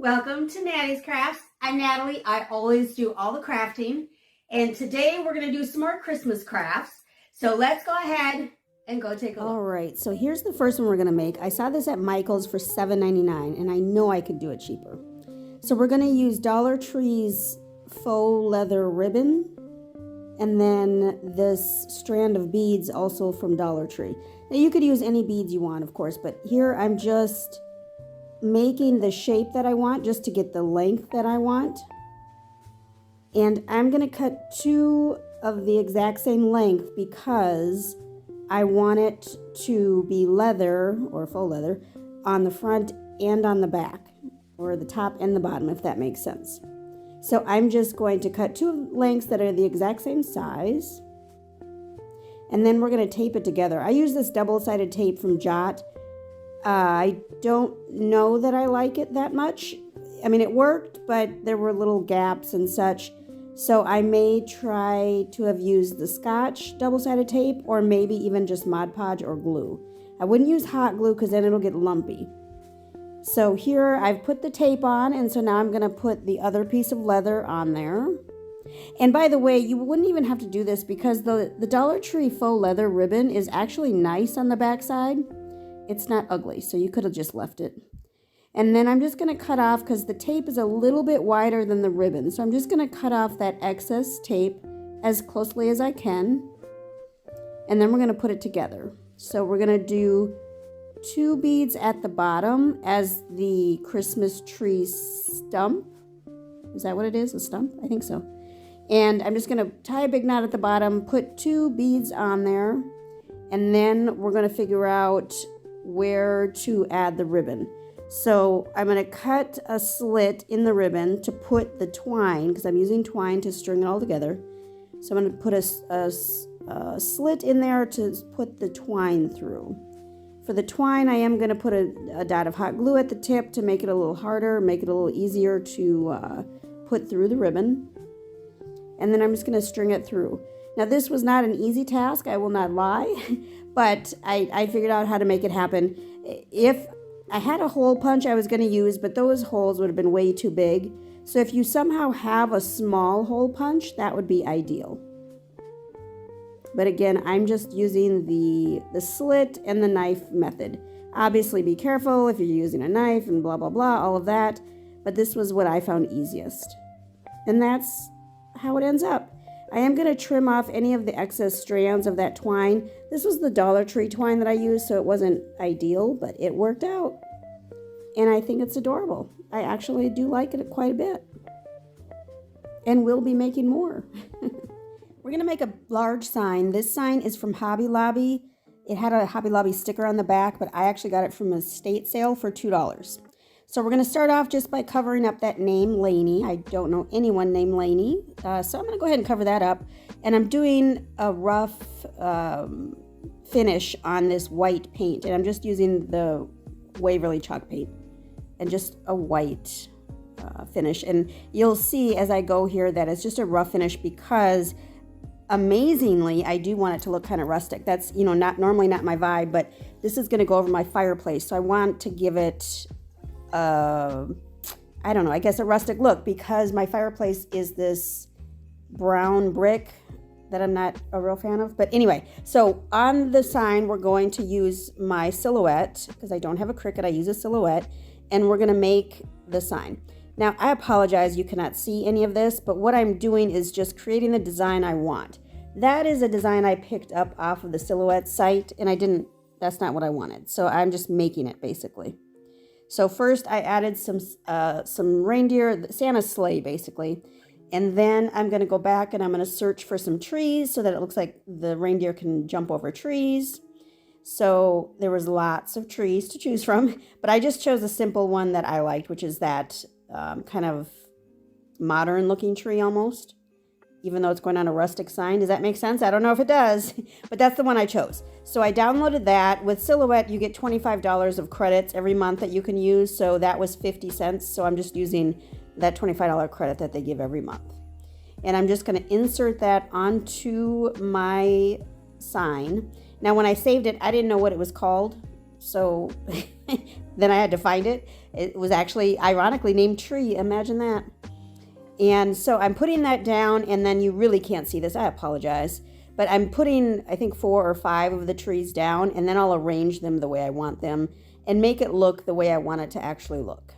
Welcome to Nattys Crafts. I'm Natalie. I always do all the crafting. And today we're going to do some more Christmas crafts. So let's go ahead and go take a look. All right, so here's the first one we're going to make. I saw this at Michael's for $7.99, and I know I could do it cheaper. So we're going to use Dollar Tree's faux leather ribbon, and then this strand of beads also from Dollar Tree. Now you could use any beads you want, of course, but here I'm just making the shape that I want just to get the length that I want. And I'm going to cut two of the exact same length because I want it to be leather or faux leather on the front and on the back, or the top and the bottom, if that makes sense. So I'm just going to cut two lengths that are the exact same size, and then we're going to tape it together. I use this double-sided tape from Jute. I don't know that I like it that much. I mean, it worked, but there were little gaps and such. So I may try to have used the Scotch double-sided tape, or maybe even just Mod Podge or glue. I wouldn't use hot glue because then it'll get lumpy. So here I've put the tape on, and so now I'm going to put the other piece of leather on there. And by the way, you wouldn't even have to do this because the Dollar Tree faux leather ribbon is actually nice on the back side. It's not ugly, so you could have just left it. And then I'm just going to cut off, because the tape is a little bit wider than the ribbon. So I'm just going to cut off that excess tape as closely as I can. And then we're going to put it together. So we're going to do two beads at the bottom as the Christmas tree stump. Is that what it is? A stump? I think so. And I'm just going to tie a big knot at the bottom, put two beads on there, and then we're going to figure out where to add the ribbon. So I'm going to cut a slit in the ribbon to put the twine, because I'm using twine to string it all together. So I'm going to put a slit in there to put the twine through. For the twine, I am going to put a dot of hot glue at the tip to make it a little harder, make it a little easier to put through the ribbon. And then I'm just going to string it through. Now this was not an easy task, I will not lie, but I figured out how to make it happen. If I had a hole punch I was going to use, but those holes would have been way too big. So if you somehow have a small hole punch, that would be ideal. But again, I'm just using the slit and the knife method. Obviously be careful if you're using a knife and blah, blah, blah, all of that. But this was what I found easiest. And that's how it ends up. I am going to trim off any of the excess strands of that twine. This was the Dollar Tree twine that I used, so it wasn't ideal, but it worked out. And I think it's adorable. I actually do like it quite a bit. And we'll be making more. We're going to make a large sign. This sign is from Hobby Lobby. It had a Hobby Lobby sticker on the back, but I actually got it from a estate sale for $2. So we're going to start off just by covering up that name, Lainey. I don't know anyone named Lainey, so I'm going to go ahead and cover that up. And I'm doing a rough finish on this white paint, and I'm just using the Waverly chalk paint and just a white finish. And you'll see as I go here that it's just a rough finish because amazingly I do want it to look kind of rustic. That's, you know, normally not my vibe, but this is going to go over my fireplace, so I want to give it I don't know, I guess a rustic look, because my fireplace is this brown brick that I'm not a real fan of. But anyway, so on the sign, we're going to use my silhouette, because I don't have a Cricut, I use a silhouette, and we're going to make the sign. Now, I apologize, you cannot see any of this, but what I'm doing is just creating the design I want. That is a design I picked up off of the silhouette site, and that's not what I wanted. So I'm just making it, basically. So first I added some reindeer, Santa's sleigh basically, and then I'm going to go back and I'm going to search for some trees so that it looks like the reindeer can jump over trees. So there was lots of trees to choose from, but I just chose a simple one that I liked, which is that kind of modern looking tree almost, even though it's going on a rustic sign. Does that make sense? I don't know if it does, but that's the one I chose. So I downloaded that. With Silhouette, you get $25 of credits every month that you can use. So that was 50 cents. So I'm just using that $25 credit that they give every month. And I'm just going to insert that onto my sign. Now, when I saved it, I didn't know what it was called. So then I had to find it. It was actually ironically named Tree. Imagine that. And so I'm putting that down, and then you really can't see this. I apologize. But I'm putting, I think, 4 or 5 of the trees down, and then I'll arrange them the way I want them and make it look the way I want it to actually look.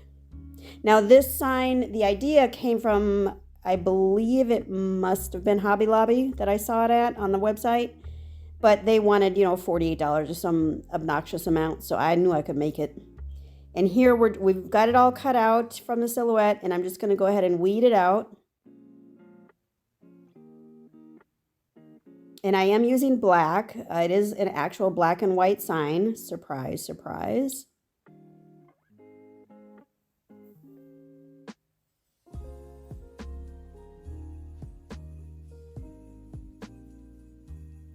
Now this sign, the idea came from, I believe it must have been Hobby Lobby that I saw it at on the website. But they wanted, $48 or some obnoxious amount, so I knew I could make it. And here we've got it all cut out from the silhouette, and I'm just going to go ahead and weed it out. And I am using black. It is an actual black and white sign. Surprise, surprise.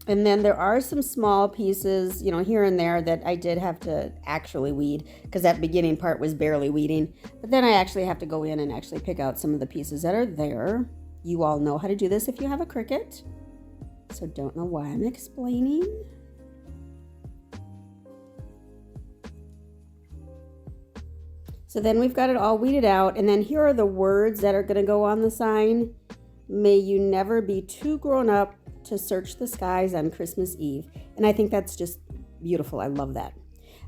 And then there are some small pieces, here and there that I did have to actually weed because that beginning part was barely weeding. But then I actually have to go in and actually pick out some of the pieces that are there. You all know how to do this if you have a Cricut. So don't know why I'm explaining. So then we've got it all weeded out. And then here are the words that are going to go on the sign. May you never be too grown up to search the skies on Christmas Eve. And I think that's just beautiful. I love that.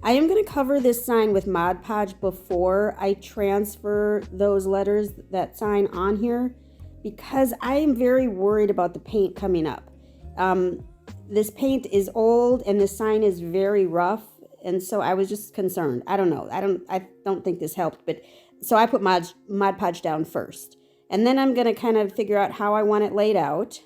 I am going to cover this sign with Mod Podge before I transfer those letters, that sign on here, because I am very worried about the paint coming up. This paint is old and the sign is very rough, and so I was just concerned. I don't know. I don't think this helped, but so I put Mod Podge down first. And then I'm going to kind of figure out how I want it laid out.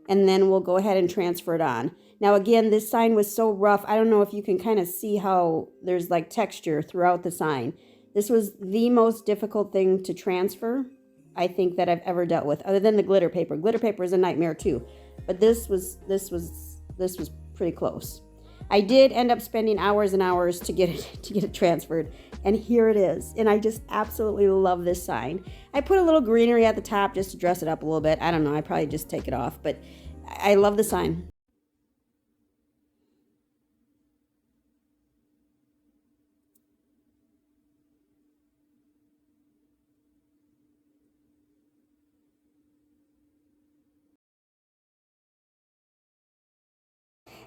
And then we'll go ahead and transfer it on. Now again, this sign was so rough, I don't know if you can kind of see how there's like texture throughout the sign. This was the most difficult thing to transfer, I think, that I've ever dealt with, other than the glitter paper. Glitter paper is a nightmare too, but this was pretty close. I did end up spending hours and hours to get it transferred, and here it is. And I just absolutely love this sign. I put a little greenery at the top just to dress it up a little bit. I don't know, I probably just take it off, but I love the sign.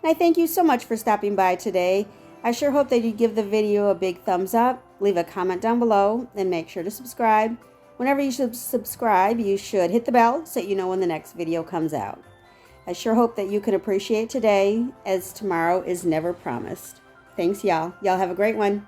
And I thank you so much for stopping by today. I sure hope that you give the video a big thumbs up, leave a comment down below, and make sure to subscribe. Whenever you should subscribe, you should hit the bell so you know when the next video comes out. I sure hope that you can appreciate today, as tomorrow is never promised. Thanks, y'all. Y'all have a great one.